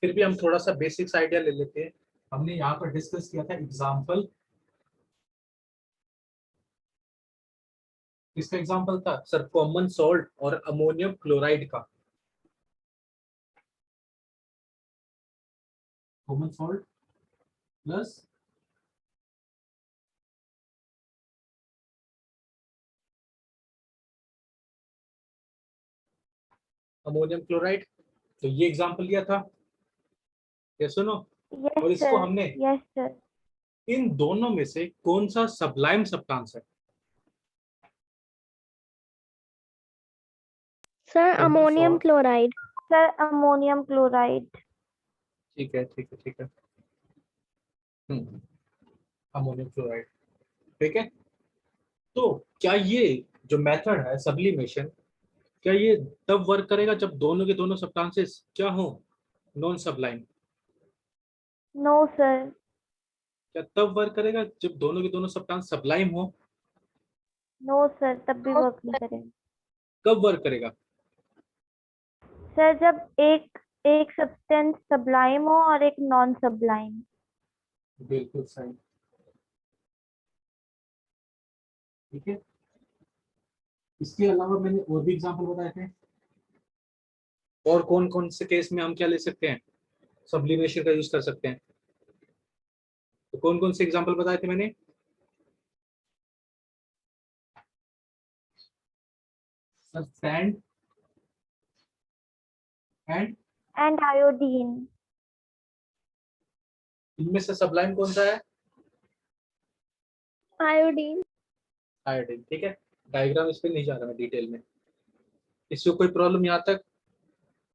फिर भी हम थोड़ा सा बेसिक्स आइडिया ले लेते हैं। हमने यहाँ पर डिस्कस किया था एग्जाम्पल, किसका एग्जाम्पल था सर? कॉमन सॉल्ट और अमोनियम क्लोराइड का। Common salt plus ammonium chloride, तो ये एग्जाम्पल लिया था, ये सुनो। यस और इसको सर, हमने यस सर। इन दोनों में से कौन सा सबलाइम सब्सटेंस है? Sir common ammonium salt, chloride. Sir ammonium chloride. ठीक है ठीक है ठीक है, अमोनियम क्लोराइड, ठीक है। तो क्या ये जो मेथड है सब्लिमेशन, क्या ये तब वर्क करेगा जब दोनों के दोनों सब्सटेंसेस क्या हो, नॉन सबलाइम? No sir. क्या तब वर्क करेगा जब दोनों के दोनों सब्सटेंस सबलाइम हो? नो सर, तब भी वर्क नहीं करेगा। कब वर्क करेगा? सर जब एक एक सब्सटेंस सब्लाइम हो और एक नॉन सब्लाइम। बिल्कुल सही, ठीक है। इसके अलावा मैंने और भी एग्जांपल बताए थे, और कौन कौन से केस में हम क्या ले सकते हैं, सब्लिमेशन का यूज कर सकते हैं? तो कौन कौन से एग्जांपल बताए थे मैंने? Sir sand and, and iodine. इनमें से सबलाइम कौन सा है? आयोडीन। आयोडीन, ठीक है। डायग्राम इस पे नहीं जा रहा मैं डिटेल में। किसी को कोई प्रॉब्लम यहाँ तक,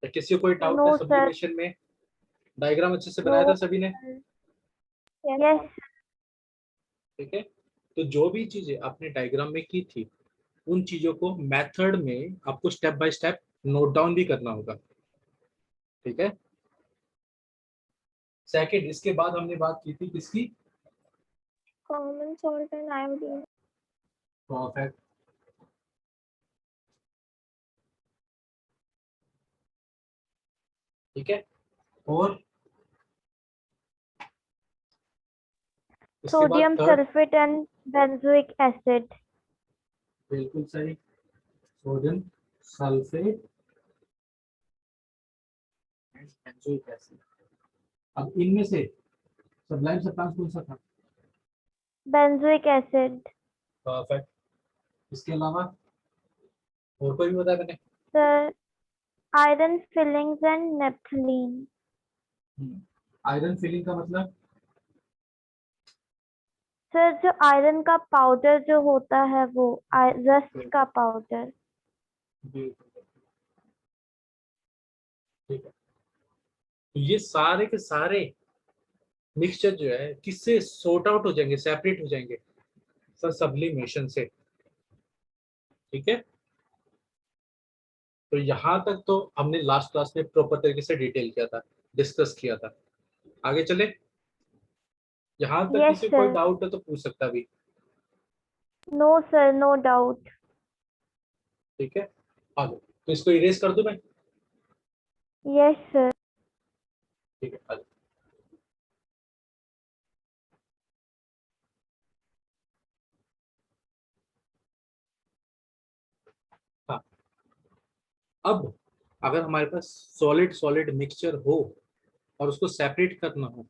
या किसी को कोई डाउट नो है सर। सब्लिमेशन में? डायग्राम अच्छे से नो बनाया था सभी ने? सर। यस। ठीक है। तो जो भी चीजें आपने डायग्राम में की थी, उन चीजों को मेथड में आपको step by step note down भी करना होगा, ठीक है। सेकंड, इसके बाद हमने बात की थी किसकी? Common salt and iodine. Perfect, ठीक है। और इसके बाद sodium third, sulphate and benzoic acid. बिल्कुल सही, sodium sulphate and benzoic acid. अब इनमें से सबलाइम सब्सटेंस कौन सा था? Benzoic acid. परफेक्ट। इसके अलावा और कोई भी बताया मैंने? Sir iron filings and naphthalene. Iron filling का मतलब? सर जो आयरन का पाउडर जो होता है वो रस्ट का पाउडर। बिल्कुल, ठीक है। तो ये सारे के सारे मिक्सचर जो है किससे सॉर्ट आउट हो जाएंगे, सेपरेट हो जाएंगे? सर सब्लिमेशन से, ठीक है। तो यहाँ तक तो हमने लास्ट क्लास में प्रॉपर तरीके से डिटेल किया था, डिस्कस किया था। आगे चले, यहाँ तक यस किसी को कोई सर। डाउट है तो पूछ सकता भी, नो सर, नो डाउट। ठीक है। आगे, तो इसको इरेज कर दूं मैं? Yes sir. ठीक है, आगे। हाँ, अब अगर हमारे पास सॉलिड सॉलिड मिक्सचर हो और उसको सेपरेट करना हो,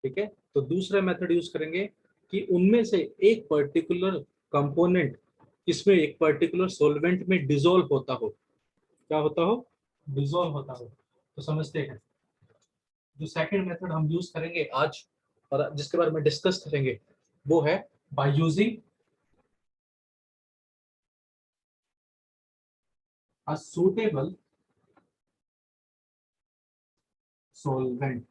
ठीक है, तो दूसरा मेथड यूज करेंगे कि उनमें से एक पर्टिकुलर कंपोनेंट इसमें एक पर्टिकुलर सॉल्वेंट में डिसॉल्व होता हो। क्या होता हो? डिसॉल्व होता हो। तो समझते हैं, जो सेकंड मेथड हम यूज करेंगे आज और जिसके बारे में डिस्कस करेंगे, वो है by using a suitable solvent.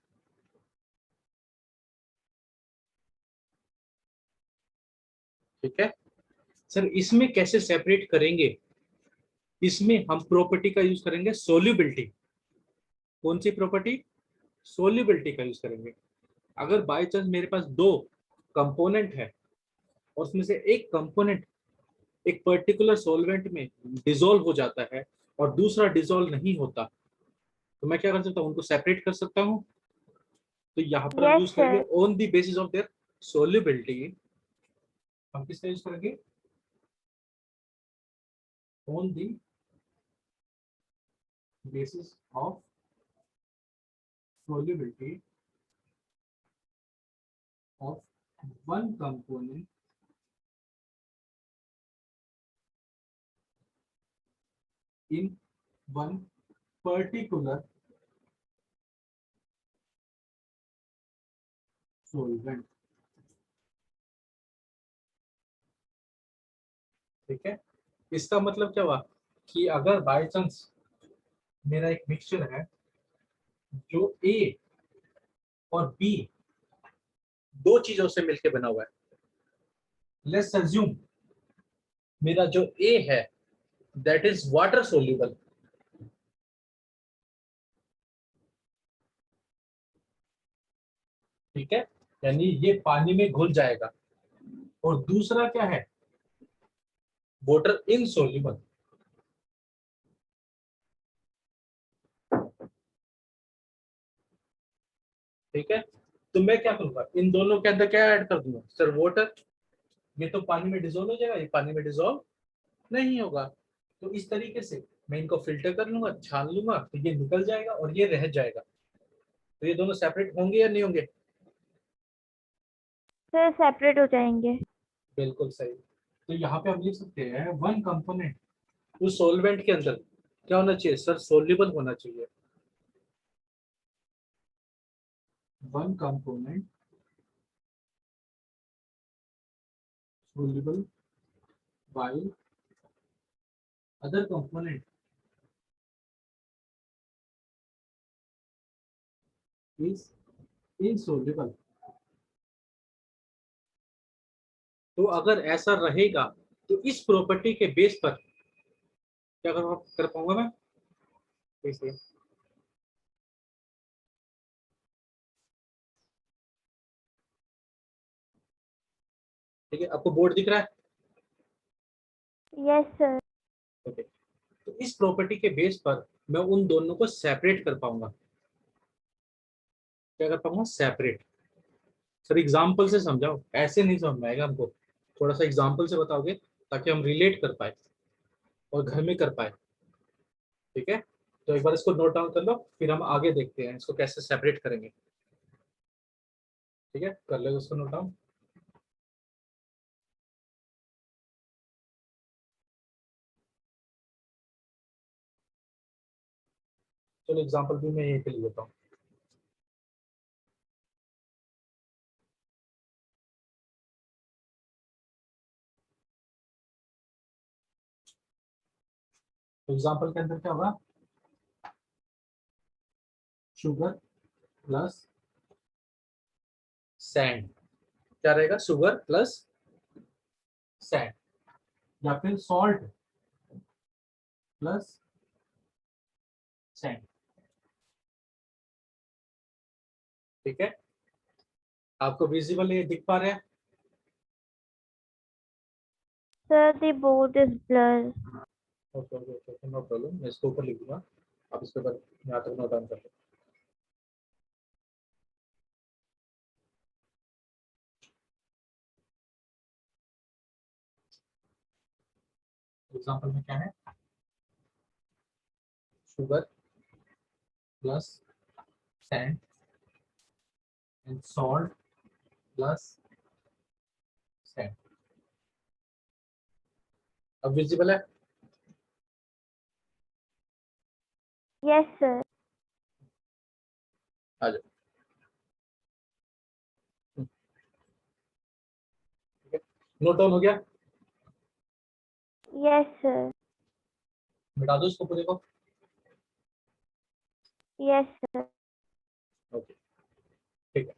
ठीक है सर, इसमें कैसे सेपरेट करेंगे? इसमें हम प्रॉपर्टी का यूज करेंगे, सोल्यूबिलिटी। कौन सी प्रॉपर्टी? सोल्यूबिलिटी का यूज करेंगे। अगर बाय चांस मेरे पास दो कंपोनेंट है और उसमें से एक कंपोनेंट एक पर्टिकुलर सॉल्वेंट में डिसॉल्व हो जाता है और दूसरा डिसॉल्व नहीं होता, तो तो मैं क्या कर सकता हूँ, उनको सेपरेट कर सकता हूँ। तो यहाँ पर हम यस यूज करेंगे sir. On the basis of their solubility. हम किसका यूज करेंगे, on the basis of solubility of one component in one particular solvent। ठीक है, इसका मतलब क्या हुआ कि अगर बाय चांस मेरा एक मिक्सचर है जो ए और बी दो चीजों से मिलकर बना हुआ है, लेट्स अज्यूम मेरा जो ए है दैट इज वाटर सोल्यूबल, ठीक है, यानी ये पानी में घुल जाएगा, और दूसरा क्या है, वाटर इनसोल्यूबल। ठीक है, तो मैं क्या करूंगा, इन दोनों के अंदर क्या ऐड कर दूंगा सर, वाटर। ये तो पानी में डिजोल्व हो जाएगा, ये पानी में डिजोल्व नहीं होगा। तो इस तरीके से मैं इनको फिल्टर कर लूंगा, छान लूंगा, तो ये निकल जाएगा और ये रह जाएगा। तो ये दोनों सेपरेट होंगे या नहीं होंगे? सर सेपरेट हो जाएंगे। बिल्कुल सही। तो यहाँ पे हम लिख सकते हैं वन कंपोनेंट उस सॉल्वेंट के अंदर क्या होना चाहिए सर, सोल्यूबल होना चाहिए। One component soluble while other component is insoluble। तो अगर ऐसा रहेगा तो इस प्रॉपर्टी के बेस पर क्या कर पाऊंगा मैं, देखिए। ठीक है, आपको बोर्ड दिख रहा है? Yes sir. ओके, तो इस प्रॉपर्टी के बेस पर मैं उन दोनों को सेपरेट कर पाऊंगा। क्या कर पाऊंगा, सेपरेट। सर एग्जाम्पल से समझाओ, ऐसे नहीं समझ में आएगा हमको, थोड़ा सा एग्जाम्पल से बताओगे ताकि हम रिलेट कर पाए और घर में कर पाए। ठीक है, तो एक बार इसको नोट डाउन कर लो, फिर हम आगे देखते हैं इसको कैसे सेपरेट करेंगे। ठीक है, कर लो इसको नोट डाउन। चलो एग्जाम्पल भी मैं यहीं पे ले लेता हूँ। तो एग्जाम्पल के अंदर क्या होगा, शुगर प्लस सैंड। क्या रहेगा, शुगर प्लस सैंड, या फिर सॉल्ट प्लस सैंड। ठीक है, आपको विजिबल ये दिख पा रहा है? Sir the board is blur. Okay okay okay, no problem, मैं इसको ऊपर लिख दूंगा, आप इसके ऊपर यहाँ तक नोट डाउन कर लो। एग्जाम्पल में क्या है, sugar plus sand and salt plus sand. अब विजिबल है? Yes sir. आ जाओ। ठीक है, नोट डाउन हो गया? Yes sir. मिटा दो इसको पूरे को। Yes sir. ओके, ठीक है।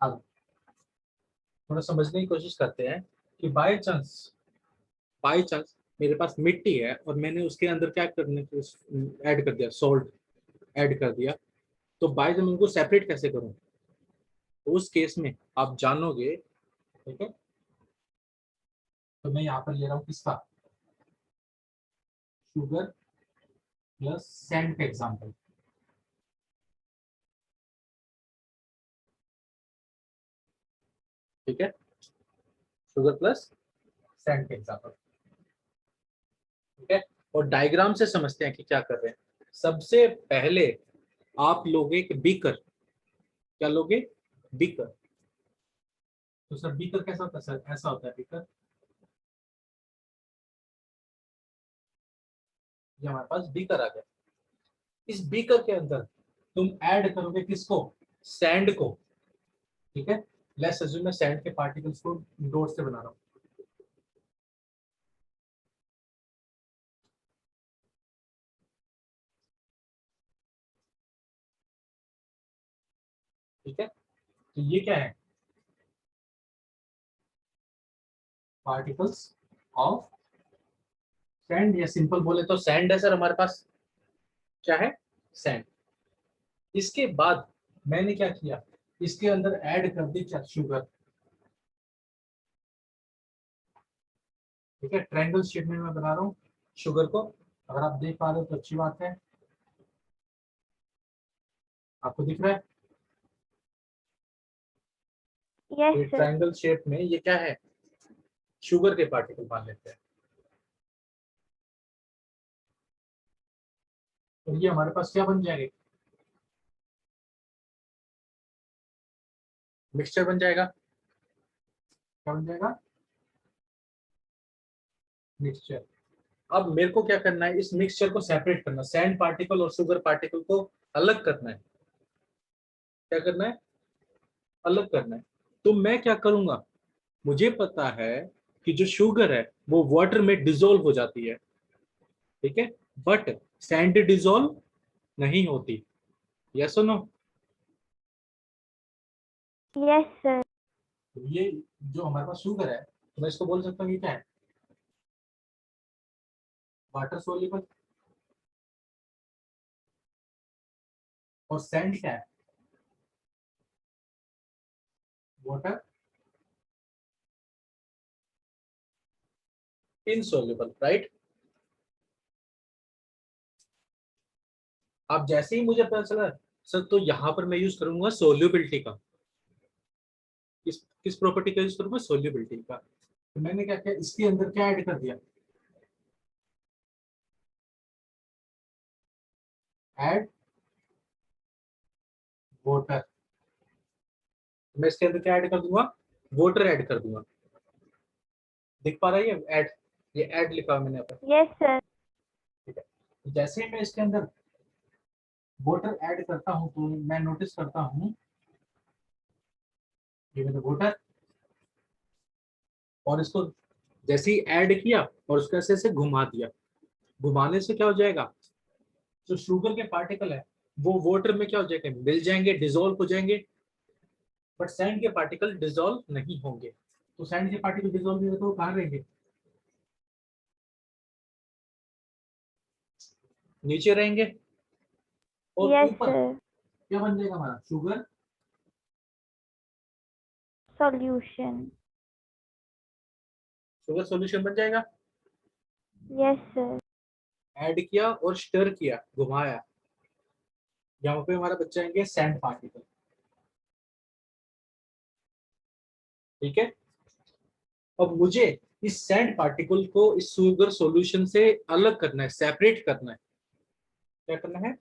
अब थोड़ा समझने की कोशिश करते हैं कि बाय चांस मेरे पास मिट्टी है और मैंने उसके अंदर क्या करने की ऐड कर दिया, सॉल्ट ऐड कर दिया, तो बाय चांस मैं उनको सेपरेट कैसे करूं? तो उस केस में आप जानोगे, ठीक है, तो मैं यहाँ पर ले रहा हूँ किसका, शुगर प्लस सैंड का एग्जाम्पल। ठीक है, शुगर प्लस सैंड का एग्जाम्पल। ठीक है, और डायग्राम से समझते हैं कि क्या कर रहे हैं। सबसे पहले आप लोगे एक बीकर। क्या लोगे, बीकर। तो सर बीकर कैसा होता है, सर ऐसा होता है बीकर। ये हमारे पास बीकर आ गया। इस बीकर के अंदर तुम ऐड करोगे किसको, सैंड को। ठीक है, लेट्स अज्यूम मैं सैंड के पार्टिकल्स को डॉट से बना रहा हूँ। ठीक है, तो ये क्या है, पार्टिकल्स ऑफ सैंड, या सिंपल बोले तो सैंड है सर हमारे पास। क्या है, सैंड। इसके बाद मैंने क्या किया, इसके अंदर ऐड कर दी क्या, शुगर। ठीक है, ट्रायंगल शेप में मैं बना रहा हूँ शुगर को। अगर आप देख पा रहे हो तो अच्छी बात है। आपको दिख रहा है, यस ये सर। ट्रायंगल शेप में ये क्या है, शुगर के पार्टिकल मान लेते हैं। तो ये हमारे पास क्या बन जाएगा, मिक्सचर बन जाएगा। क्या बन जाएगा, मिक्सचर। अब मेरे को क्या करना है, इस मिक्सचर को सेपरेट करना, सैंड पार्टिकल और शुगर पार्टिकल को अलग करना है। क्या करना है, अलग करना है। तो मैं क्या करूंगा, मुझे पता है कि जो शुगर है वो वाटर में डिजोल्व हो जाती है। ठीक है, बट सैंड डिजोल्व नहीं होती। यस और नो। Yes sir. ये जो हमारे पास शुगर है, तो मैं इसको बोल सकता हूँ ये क्या है, वाटर सोल्यूबल। और सैंड क्या है, वाटर इनसोल्यूबल, राइट। अब जैसे ही मुझे पता चला सर, तो यहाँ पर मैं यूज करूंगा सोल्यूबिलिटी का। किस किस प्रॉपर्टी का यूज करूंगा, सोल्यूबिलिटी का। तो मैंने क्या किया, इसके अंदर क्या ऐड कर दिया, ऐड वाटर। मैं इसके अंदर क्या ऐड कर दूंगा, वाटर ऐड कर दूंगा। दिख पा रहा है ये ऐड, ये ऐड लिखा हुआ मैंने यहाँ पर। Yes sir. ठीक है, तो जैसे ही मैं इसके अंदर वाटर ऐड करता हूँ तो मैं नोटिस करता हूँ ये मैंने वाटर, और इसको जैसे ही ऐड किया और उसको ऐसे ऐसे घुमा दिया। घुमाने से क्या हो जाएगा, जो शुगर के पार्टिकल है वो वाटर में क्या हो जाएंगे, मिल जाएंगे, डिजोल्व हो जाएंगे। बट सैंड के पार्टिकल डिजोल्व नहीं होंगे। तो सैंड के पार्टिकल डिजोल्व नहीं होते तो वो कहाँ रहेंगे, नीचे रहेंगे। और यस ऊपर सर। क्या बन जाएगा हमारा, शुगर, सॉल्यूशन। शुगर सॉल्यूशन बन जाएगा। Yes sir. ऐड किया और स्टर किया, घुमाया, यहाँ पे हमारा बच जाएंगे सैंड पार्टिकल। ठीक है, अब मुझे इस सैंड पार्टिकल को इस शुगर सॉल्यूशन से अलग करना है, सेपरेट करना है। क्या करना है,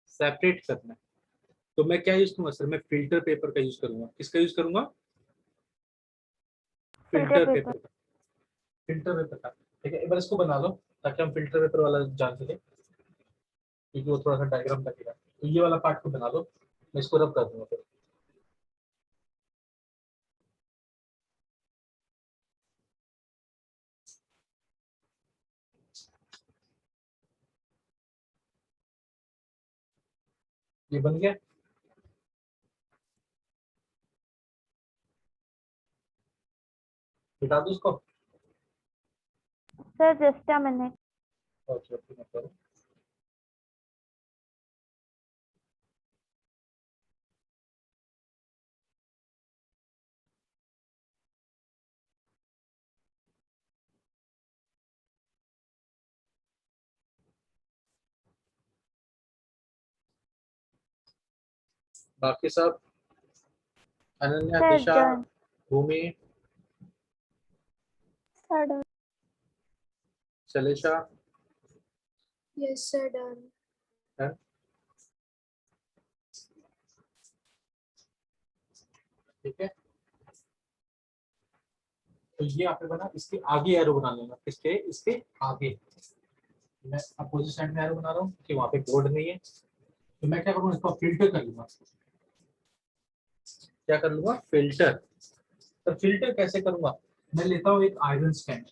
सेपरेट करना है। तो मैं क्या यूज करूंगा सर, मैं फिल्टर पेपर का यूज करूंगा। किसका यूज करूंगा, फिल्टर फिल्टर पेपर। पेपर का। फिल्टर पेपर का। ठीक है, एक बार इसको बना लो ताकि हम फिल्टर पेपर वाला जान सके, क्योंकि वो थोड़ा सा डायग्राम लगेगा। तो ये वाला पार्ट को बना लो, मैं इसको रब कर दूंगा फिर। ये बन गया। हटा दो इसको। Sir just a minute. Okay okay, मत करो। बाकी सब Ananya, sir Disha, done. Bhumi, sir done. Shailesha, Yes, sir, done. है? ठीक है, तो ये आपने बना, इसके आगे एरो बना लेना, इसके इसके आगे। मैं अपोजिट साइड में एरो बना रहा हूँ कि वहां पे बोर्ड नहीं है, तो मैं क्या करूँगा, इसको फिल्टर कर लूंगा। क्या कर लूंगा, फिल्टर। तो फिल्टर कैसे करूंगा, मैं लेता हूँ एक आयरन स्टैंड,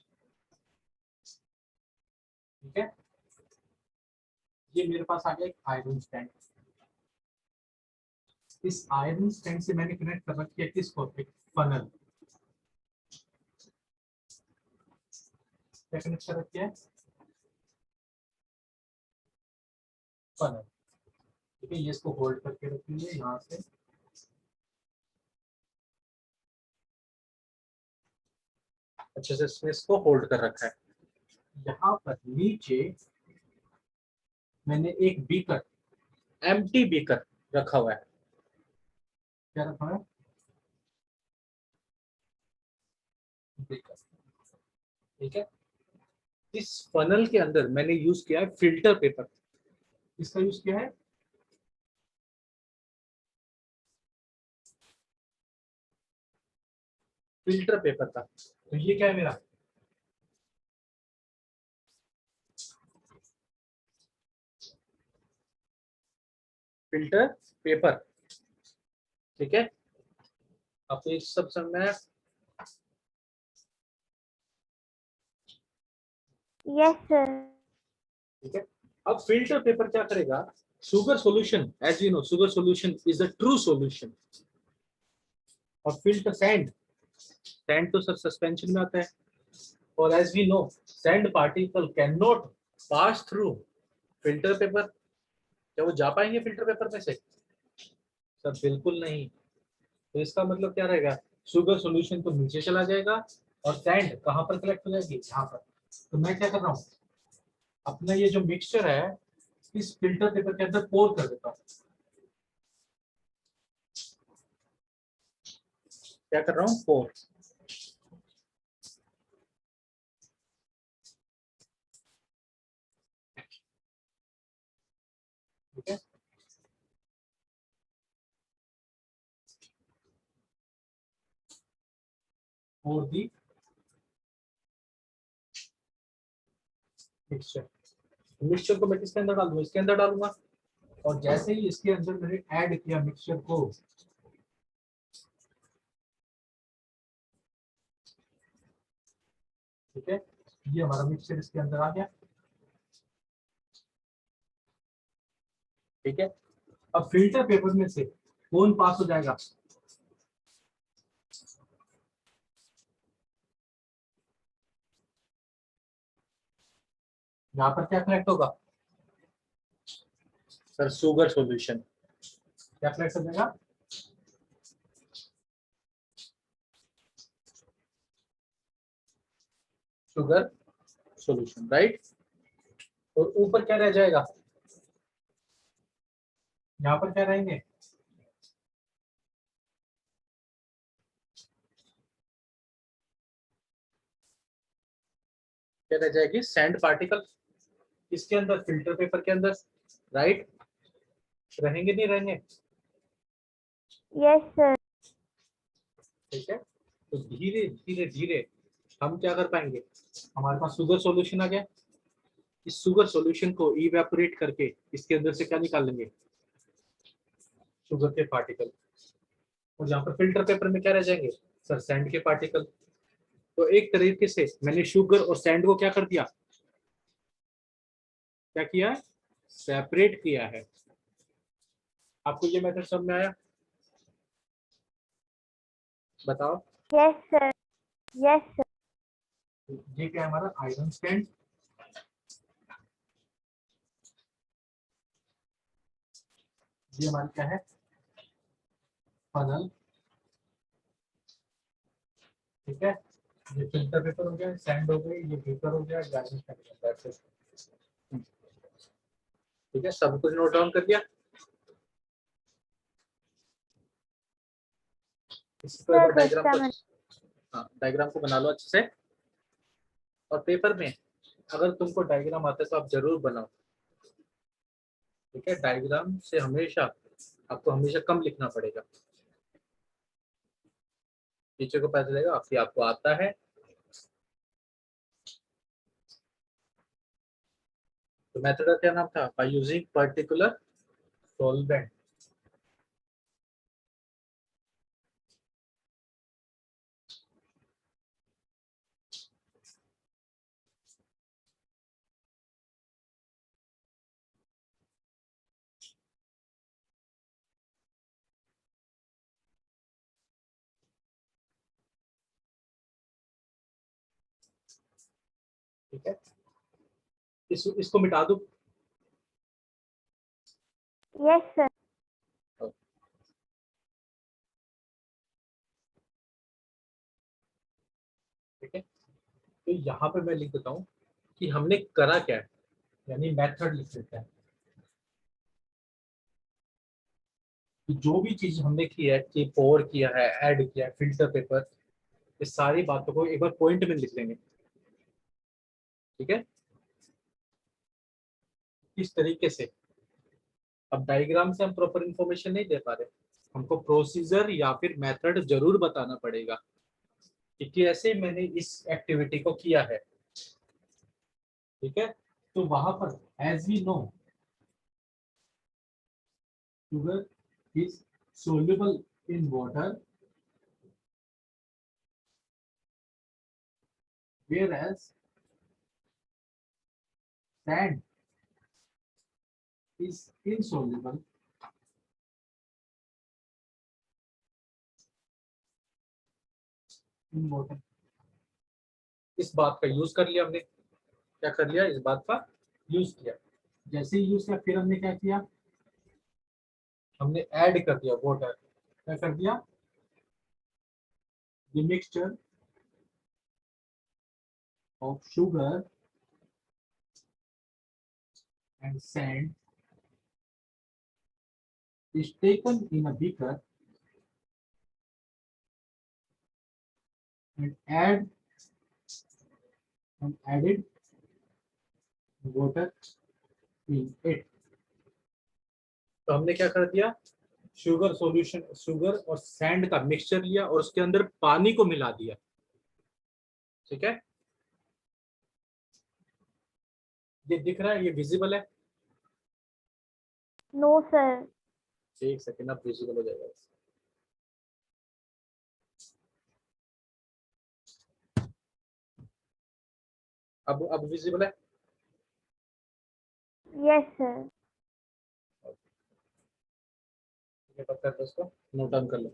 ठीक है, ये मेरे पास आ गया एक आयरन स्टैंड। इस आयरन स्टैंड से मैंने कनेक्ट कर रखी है किसको, एक फनल। क्या कनेक्ट कर रखी है, फनल। ठीक है, ये इसको होल्ड करके रखिए यहाँ से, अच्छे से इसने इसको होल्ड कर रखा है। यहाँ पर नीचे मैंने एक बीकर, एम्प्टी बीकर रखा हुआ है। क्या रखा है, बीकर। ठीक है, इस फनल के अंदर मैंने यूज किया है फिल्टर पेपर। इसका यूज किया है फिल्टर पेपर का। तो ये क्या है मेरा, फिल्टर पेपर। ठीक है, आपको ये सब समझना है। Yes sir. ठीक है, अब फिल्टर पेपर क्या करेगा, sugar solution, as you know sugar solution is a true solution. और फिल्टर सैंड, सैंड तो सर सस्पेंशन में आता है, और as we know sand particle can not pass through filter paper. क्या वो जा पाएंगे फिल्टर पेपर में से, सर बिल्कुल नहीं। तो इसका मतलब क्या रहेगा, शुगर सॉल्यूशन तो नीचे चला जाएगा और सैंड कहाँ पर कलेक्ट हो जाएगी, यहाँ पर। तो मैं क्या कर रहा हूँ, अपना ये जो मिक्सचर है इस फिल्टर पेपर के अंदर पोर कर देता हूँ। क्या कर रहा हूँ, पोर। ठीक है, और दी मिक्सचर, मिक्सचर को मैं किसके अंदर डालूंगा, इसके अंदर डालूंगा। और जैसे ही इसके अंदर मैंने ऐड किया मिक्सचर को, ठीक है, ये हमारा मिक्सचर इसके अंदर आ गया। ठीक है, अब फिल्टर पेपर में से कौन पास हो जाएगा, यहाँ पर क्या कलेक्ट होगा, सर शुगर सॉल्यूशन। क्या कलेक्ट हो जाएगा, शुगर सॉल्यूशन, राइट। और ऊपर क्या रह जाएगा, यहाँ पर क्या रहेंगे, क्या रह जाएगी, सैंड पार्टिकल। इसके अंदर फिल्टर पेपर के अंदर, राइट। रहेंगे नहीं रहेंगे, यस सर। ठीक है। तो धीरे धीरे धीरे हम क्या कर पाएंगे, हमारे पास शुगर सॉल्यूशन आ गया। इस शुगर सॉल्यूशन को इवेपोरेट करके इसके अंदर से क्या निकाल लेंगे, शुगर के पार्टिकल। और यहाँ पर फिल्टर पेपर में क्या रह जाएंगे, सर सैंड के पार्टिकल। तो एक तरीके से मैंने शुगर और सैंड को क्या कर दिया, क्या किया, सेपरेट किया है। आपको ये मेथड समझ में आया, बताओ। Yes sir. Yes sir. ये क्या है हमारा आयरन स्टैंड, ये हमारी क्या है, फनल। ठीक है, ये फिल्टर पेपर हो गया, सैंड हो गई, ये पेपर हो गया, गार्निश कर दिया। ठीक है, सब कुछ नोट डाउन कर दिया। इसको एक बार सर डायग्राम देखा को, मैंने। हाँ डायग्राम को बना लो अच्छे से। और पेपर में अगर तुमको डायग्राम आता है तो आप जरूर बनाओ, ठीक है। डायग्राम से हमेशा आपको हमेशा कम लिखना पड़ेगा, टीचर को पता चलेगा कि आपको आता है। तो मेथड का क्या नाम था? By using particular solvent. ठीक है, इसको मिटा दो। Yes sir. ठीक है, तो यहाँ पे मैं लिख देता हूँ कि हमने करा क्या है, यानी मेथड लिख देते हैं कि जो भी चीज हमने की है, कि पोर किया है, ऐड किया है, फिल्टर पेपर, ये सारी बातों को एक बार पॉइंट में लिख लेंगे। ठीक है, इस तरीके से। अब डायग्राम से हम प्रॉपर इंफॉर्मेशन नहीं दे पा रहे, हमको प्रोसीजर या फिर मेथड जरूर बताना पड़ेगा कि कैसे मैंने इस एक्टिविटी को किया है। ठीक है, तो वहां पर as we know sugar is soluble in water, whereas sand is insoluble in water। इस बात का यूज कर लिया हमने, क्या कर लिया, इस बात का यूज किया। जैसे ही यूज किया फिर हमने क्या किया, हमने ऐड कर दिया वाटर। क्या कर दिया, the mixture of sugar and sand is taken in a beaker and added water in it। तो हमने क्या कर दिया, शुगर सॉल्यूशन, शुगर और सैंड का मिक्सचर लिया और उसके अंदर पानी को मिला दिया। ठीक है, ये दिख रहा है, ये विजिबल है। No sir. एक सेकेंड, अब विजिबल हो जाएगा। अब विजिबल है। Yes sir. ये पता है, तो इसको नोट डाउन कर लो।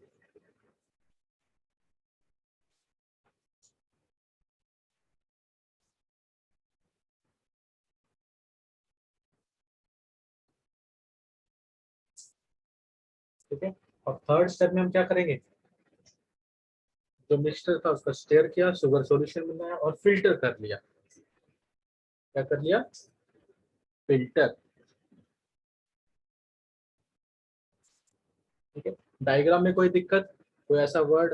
ठीक है, और थर्ड स्टेप में हम क्या करेंगे, जो मिक्सचर था उसका स्टेयर किया, शुगर सॉल्यूशन बनाया और फिल्टर कर लिया। क्या कर लिया, फिल्टर। ठीक है, डायग्राम में कोई दिक्कत, कोई ऐसा वर्ड,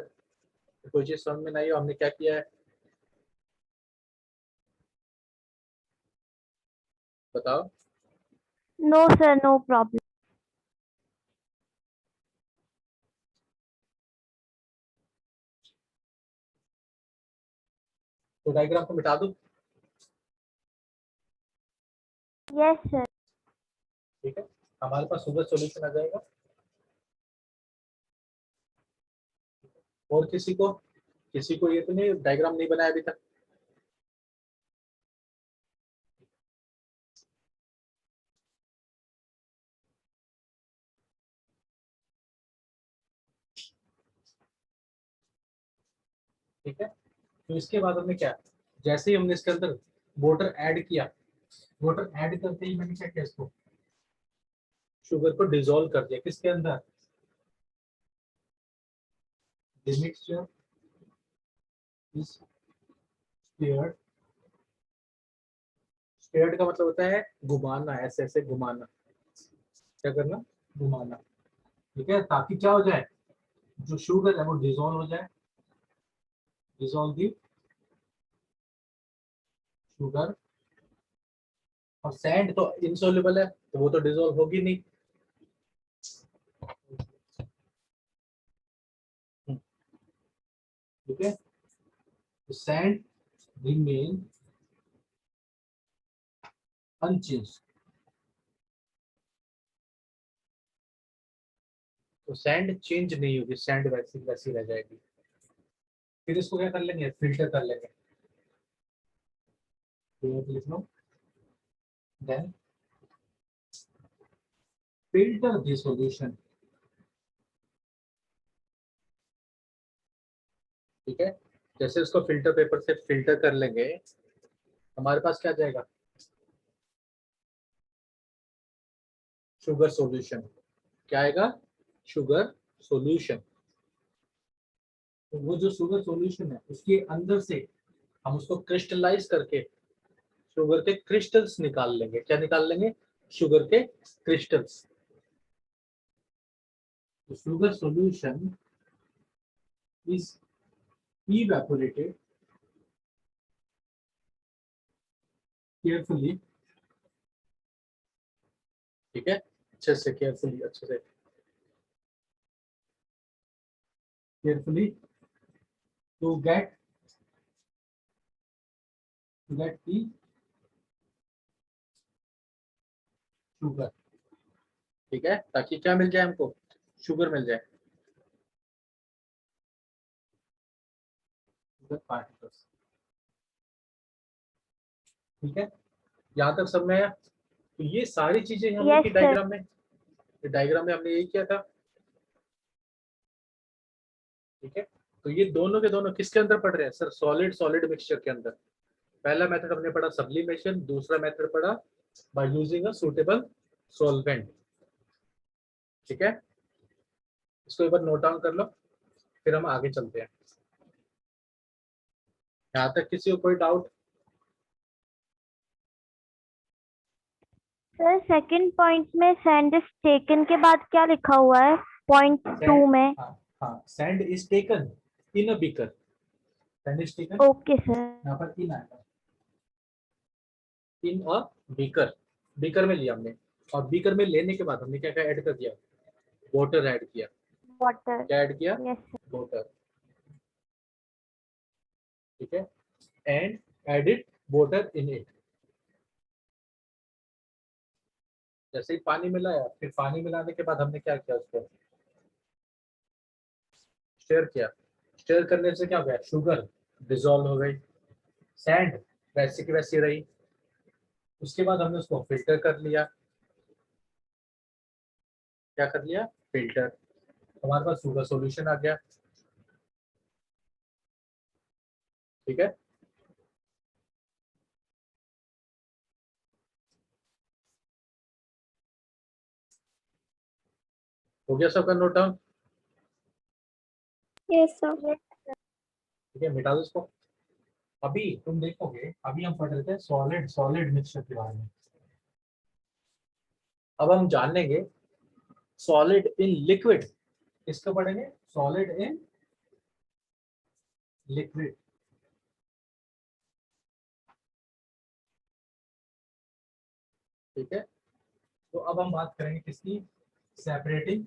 कोई चीज समझ में नहीं हो, हमने क्या किया है बताओ। No sir, no problem. तो डायग्राम को मिटा दो। Yes sir. ठीक है, हमारे पास शुगर सॉल्यूशन आ जाएगा। और किसी को ये तो नहीं, डायग्राम नहीं बनाया अभी तक। ठीक है, तो इसके बाद हमने क्या, जैसे ही हमने इसके अंदर वाटर ऐड किया, वाटर ऐड करते ही मैंने क्या किया, इसको शुगर को डिसॉल्व कर दिया किसके अंदर, the mixture is stirred। Stared का मतलब होता है घुमाना, ऐसे ऐसे घुमाना। क्या करना, घुमाना। ठीक है, ताकि क्या हो जाए, जो शुगर है वो डिजोल्व हो जाए, डिजोल्व दी शुगर। और सैंड तो इनसोल्युबल है तो वो तो डिजोल्व होगी नहीं। ठीक है, तो सैंड रिमेन अनचेंज्ड। तो सैंड चेंज नहीं होगी, सैंड वैसी वैसी रह जाएगी। फिर इसको क्या कर लेंगे, फिल्टर कर लेंगे। तो लिख लो, देन फिल्टर द सॉल्यूशन। ठीक है, जैसे उसको फिल्टर पेपर से फिल्टर कर लेंगे, हमारे पास क्या जाएगा, शुगर सॉल्यूशन। क्या आएगा, शुगर सॉल्यूशन। तो वो जो शुगर सॉल्यूशन है उसके अंदर से हम उसको क्रिस्टलाइज करके शुगर के क्रिस्टल्स निकाल लेंगे। क्या निकाल लेंगे, शुगर के क्रिस्टल्स। तो sugar solution is evaporated carefully. ठीक है, अच्छे से केयरफुली, अच्छे से carefully to get the sugar. ठीक है, ताकि क्या मिल जाए हमको, शुगर मिल जाए, शुगर पार्टिकल्स। ठीक है, यहाँ तक सब में है। तो ये सारी चीजें हमने की Yes, sir. डायग्राम में, डायग्राम में हमने यही किया था। ठीक है, तो ये दोनों के दोनों किसके अंदर पढ़ रहे हैं सर, सॉलिड सॉलिड मिक्सचर के अंदर। पहला मेथड हमने पढ़ा सब्लिमेशन, दूसरा मेथड पढ़ा by using a suitable solvent. ठीक है, इसको एक बार नोट डाउन कर लो, फिर हम आगे चलते हैं। यहाँ तक किसी को कोई डाउट? सर सेकंड पॉइंट में सैंड इज टेकन के बाद क्या लिखा हुआ है पॉइंट 2 में? हाँ, sand is taken in a beaker. Sand is taken, okay sir. यहाँ पर इन आएगा, इन अ बीकर। बीकर में लिया हमने, और बीकर में लेने के बाद हमने क्या क्या ऐड कर दिया, वाटर ऐड किया। वाटर। क्या ऐड किया, यस सर। वाटर। ठीक है, and added water in it. जैसे ही पानी मिलाया, फिर पानी मिलाने के बाद हमने क्या किया, उसको स्टर किया। स्टर करने से क्या हो गया, शुगर डिसॉल्व हो गई, सैंड वैसे की वैसी रही। उसके बाद हमने उसको फिल्टर कर लिया। क्या कर लिया, फिल्टर। हमारे पास शुगर सॉल्यूशन आ गया। ठीक है, हो गया सबका नोट डाउन? Yes, sir. ठीक है, मिटा दो इसको। अभी तुम देखोगे, अभी हम पढ़ रहे थे सॉलिड सॉलिड मिक्सचर के बारे में। अब हम जान लेंगे सॉलिड इन लिक्विड। इसको पढ़ेंगे सॉलिड इन लिक्विड। ठीक है, तो अब हम बात करेंगे किसकी, separating,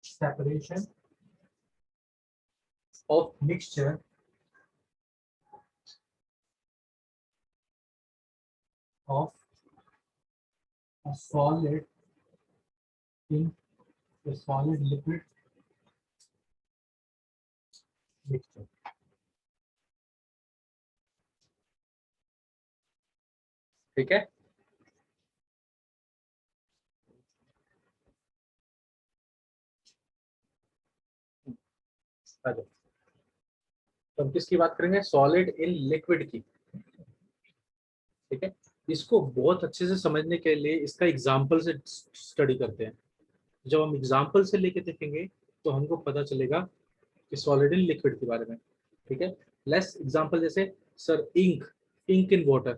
separation of mixture of a solid in a solid liquid mixture। ठीक है, आ जाओ। तो हम किसकी बात करेंगे, सॉलिड इन लिक्विड की। ठीक है, इसको बहुत अच्छे से समझने के लिए इसका एग्जाम्पल से स्टडी करते हैं। जब हम एग्जाम्पल से लेके देखेंगे तो हमको पता चलेगा कि सॉलिड इन लिक्विड के बारे में। ठीक है, लेस एग्जाम्पल जैसे sir ink, ink in water.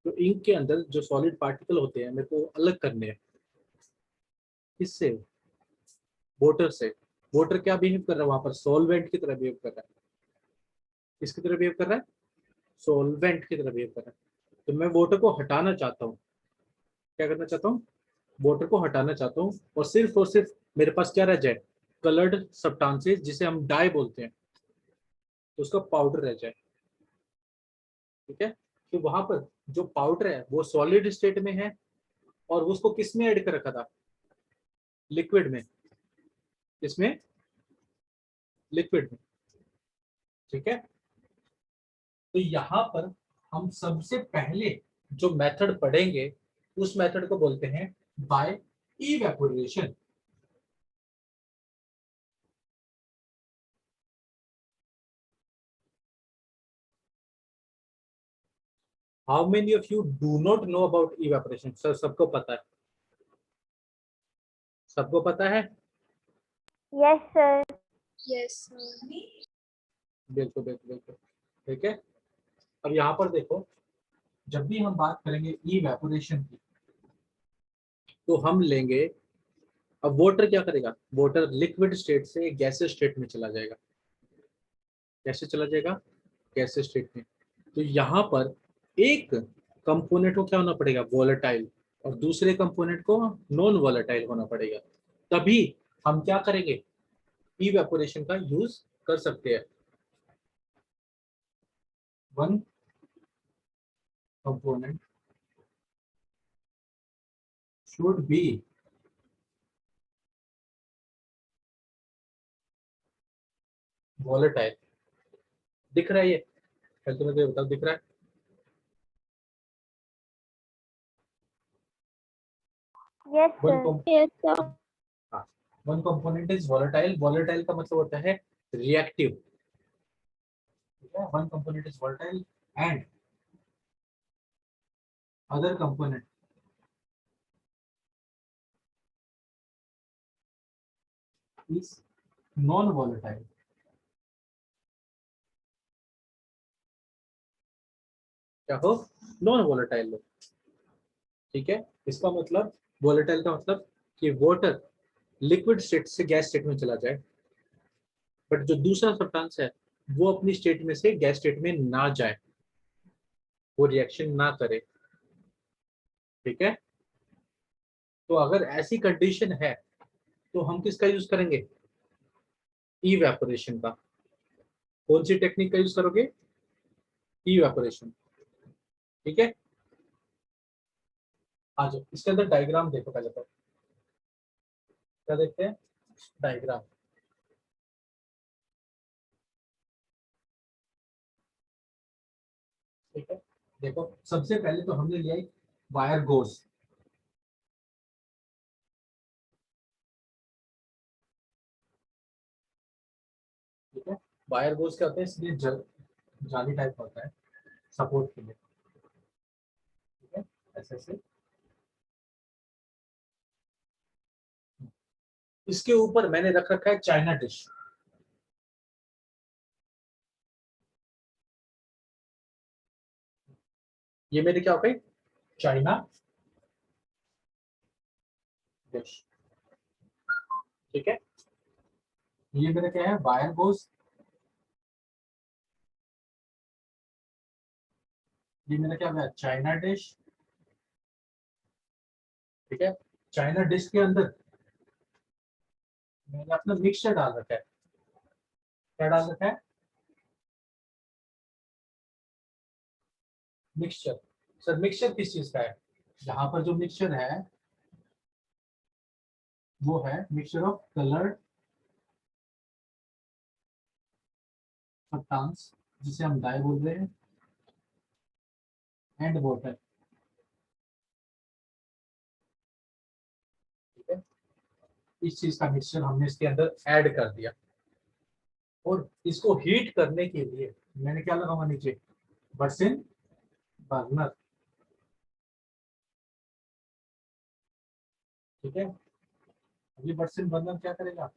तो इंक के अंदर जो सॉलिड पार्टिकल होते हैं मेरे को अलग करने हैं, किससे, वाटर से। वाटर क्या बिहेव कर रहा है वहां पर, सॉल्वेंट की तरह बिहेव कर रहा है। किसकी तरह बिहेव कर रहा है, सॉल्वेंट की तरह बिहेव कर रहा है। तो मैं वाटर को हटाना चाहता हूँ, क्या करना चाहता हूँ, वाटर को हटाना चाहता हूँ, और सिर्फ मेरे पास क्या रह जाए, कलर्ड सब्सटेंसेस जिसे हम डाई बोलते हैं, तो उसका पाउडर रह जाए। ठीक है, तो वहां पर जो पाउडर है वो सॉलिड स्टेट में है, और उसको किस में ऐड कर रखा था, लिक्विड में। इसमें लिक्विड में। ठीक है, तो यहां पर हम सबसे पहले जो मेथड पढ़ेंगे उस मेथड को बोलते हैं by evaporation. How many of you do not know about evaporation? Sir सबको पता है, सबको पता है। Yes sir. Yes, sir. बिल्कुल बिल्कुल बिल्कुल। ठीक है, अब यहाँ पर देखो, जब भी हम बात करेंगे इवेपोरेशन की, तो हम लेंगे, अब वाटर क्या करेगा, वाटर लिक्विड स्टेट से गैसेस स्टेट में चला जाएगा। कैसे चला जाएगा, गैसेस स्टेट में। तो यहाँ पर एक कंपोनेंट को क्या होना पड़ेगा, वोलेटाइल, और दूसरे कंपोनेंट को नॉन वोलेटाइल होना पड़ेगा, तभी हम क्या करेंगे, इवेपोरेशन का यूज कर सकते हैं। One component should be volatile. दिख रहा है ये, पहले तो मुझे बताओ, दिख रहा है? Yes one sir. Yes, sir. One component is volatile. Volatile का मतलब होता है reactive. One component is volatile and other component is non volatile. क्या हो, नॉन वोलेटाइल हो। ठीक है, इसका मतलब, वोलेटाइल का मतलब कि वाटर लिक्विड स्टेट से गैस स्टेट में चला जाए, बट जो दूसरा सब्सटेंस है वो अपनी स्टेट में से गैस स्टेट में ना जाए, वो रिएक्शन ना करे। ठीक है, तो अगर ऐसी कंडीशन है तो हम किसका यूज करेंगे, इवेपोरेशन का। कौन सी टेक्निक का यूज करोगे, इवेपोरेशन। ठीक है, आ जाओ, इसके अंदर डायग्राम देखो पहले तो। क्या देखते हैं, डायग्राम। ठीक है, देखो सबसे पहले तो हमने लिया एक वायर गोज। ठीक है, वायर गोज क्या होता है, इसलिए जाली टाइप होता है सपोर्ट के लिए। ठीक है, ऐसे ऐसे। इसके ऊपर मैंने रख रखा है चाइना डिश। ये मेरे क्या हो गई, चाइना डिश। ठीक है, ये मेरा क्या है, वायर गोज। ये मेरा क्या है, चाइना डिश। ठीक है, चाइना डिश के अंदर मैंने अपना मिक्सचर डाल रखा है। क्या डाल रखा है, मिक्सचर। सर मिक्सचर किस चीज का है, यहाँ पर जो मिक्सचर है वो है मिक्सचर ऑफ कलर्ड सब्सटेंस, जिसे हम डाई बोल रहे हैं, एंड वाटर। ठीक है, इस चीज का मिक्सचर हमने इसके अंदर ऐड कर दिया, और इसको हीट करने के लिए मैंने क्या लगा हुआ नीचे, बर्सिन बर्नर। ठीक है, अभी बर्सिन बर्नर क्या करेगा,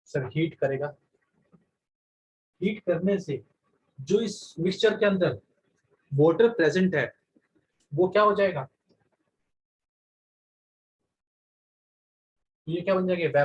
सर हीट करेगा। हीट करने से जो इस मिक्सचर के अंदर वाटर प्रेजेंट है वो क्या हो जाएगा, तो ये क्या बन जाएगा,